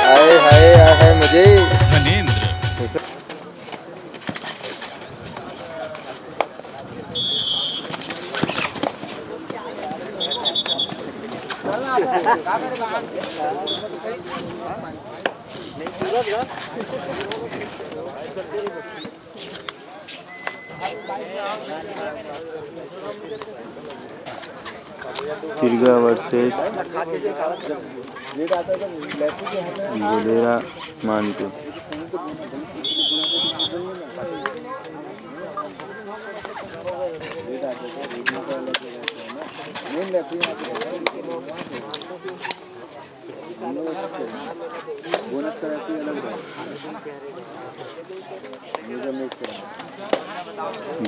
हाय hi hi मुझे Dhanendra Tirga versus Bulera मानटू।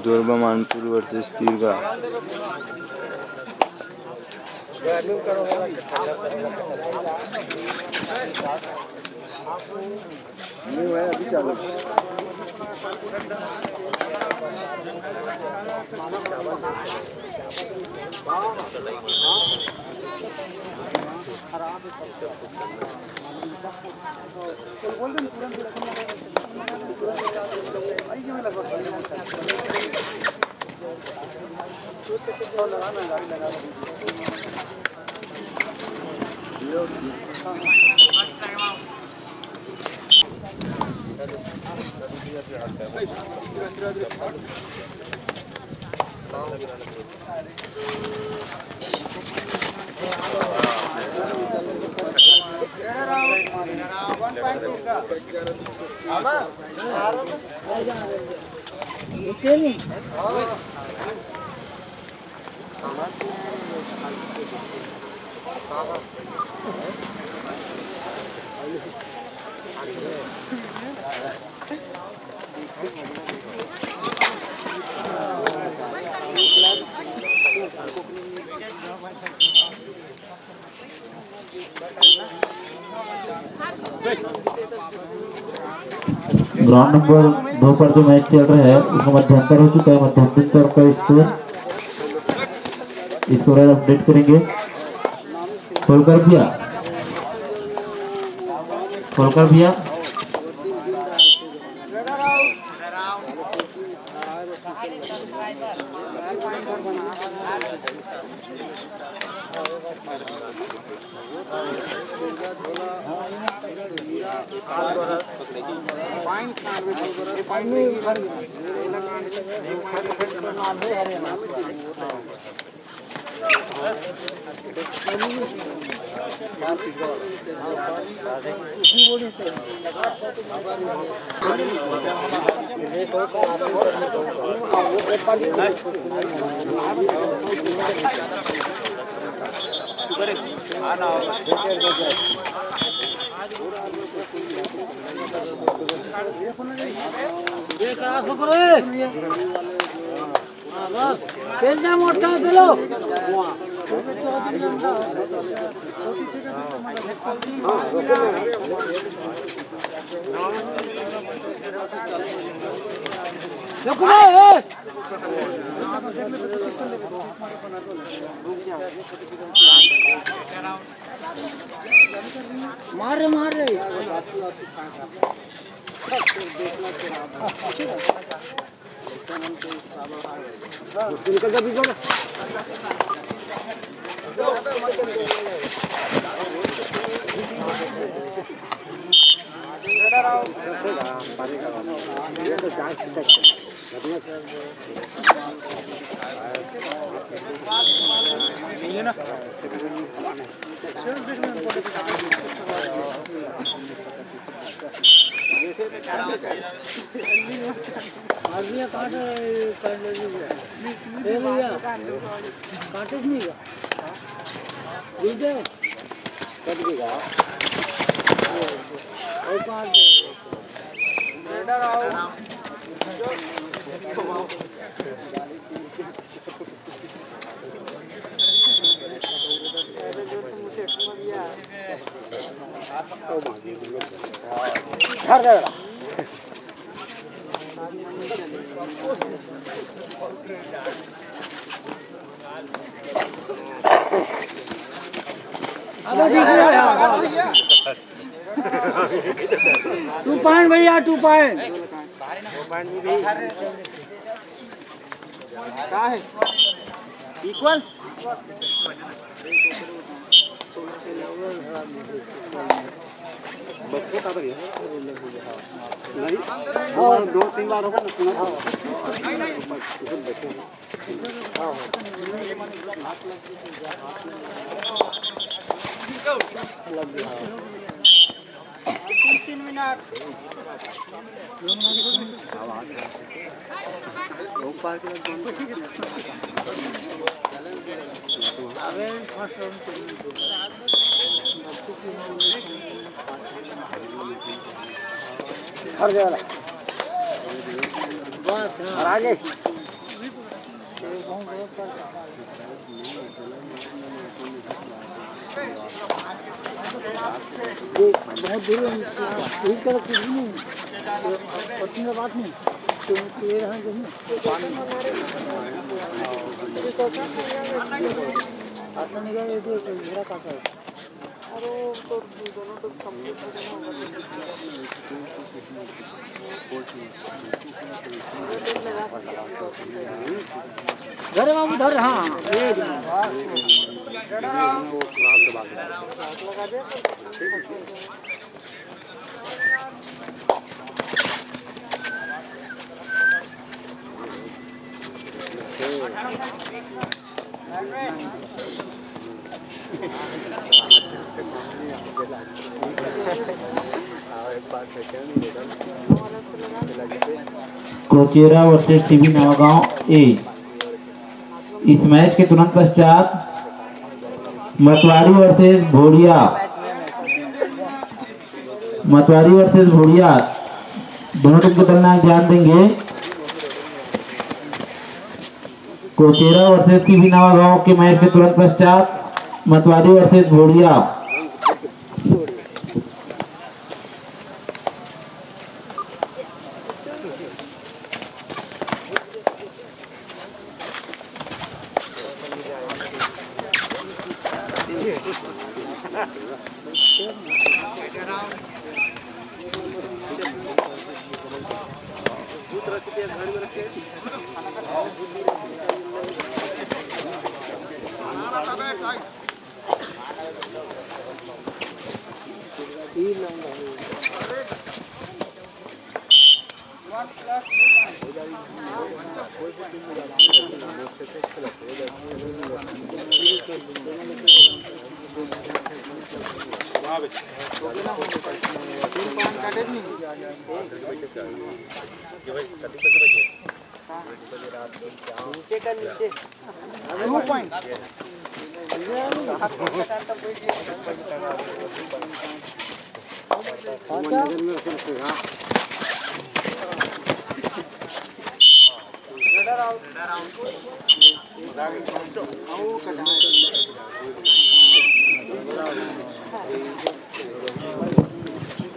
दुर्बा Manpur versus Tirga. Ground number 2 पर जो मैच चल रहा है उसमें मध्यांतर हो चुका है। मध्यांतर का स्कोर अपडेट करेंगे। खोलकर भैया मार रहे टू पॉइंट भैया, 2 पॉइंट। इक्वल और 2-3 बार होगा हर जगह और आगे बहुत दूर एक तरफ कुछ भी नहीं पत्नी का बात नहीं तो ये रहा कहीं आता नहीं गया ये तो मेरा काका है अरे तो दोनों तो कंप्लीट घर बाबू धर हाँ कोचेरा वर्सेस सीबी नवागांव ए। इस मैच के तुरंत पश्चात मतवारी वर्सेस भोड़िया, दोनों टीम को दलना ध्यान देंगे। कोचेरा वर्सेस सीबी नवागांव के मैच के तुरंत पश्चात मतवारी वर्सेस भोड़िया।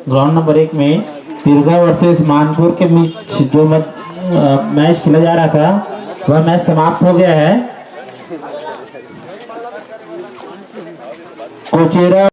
ग्राउंड नंबर 1 में तिरगा वर्सेस मानपुर के बीच जो मैच खेला जा रहा था वह मैच समाप्त हो गया है। कोचेरा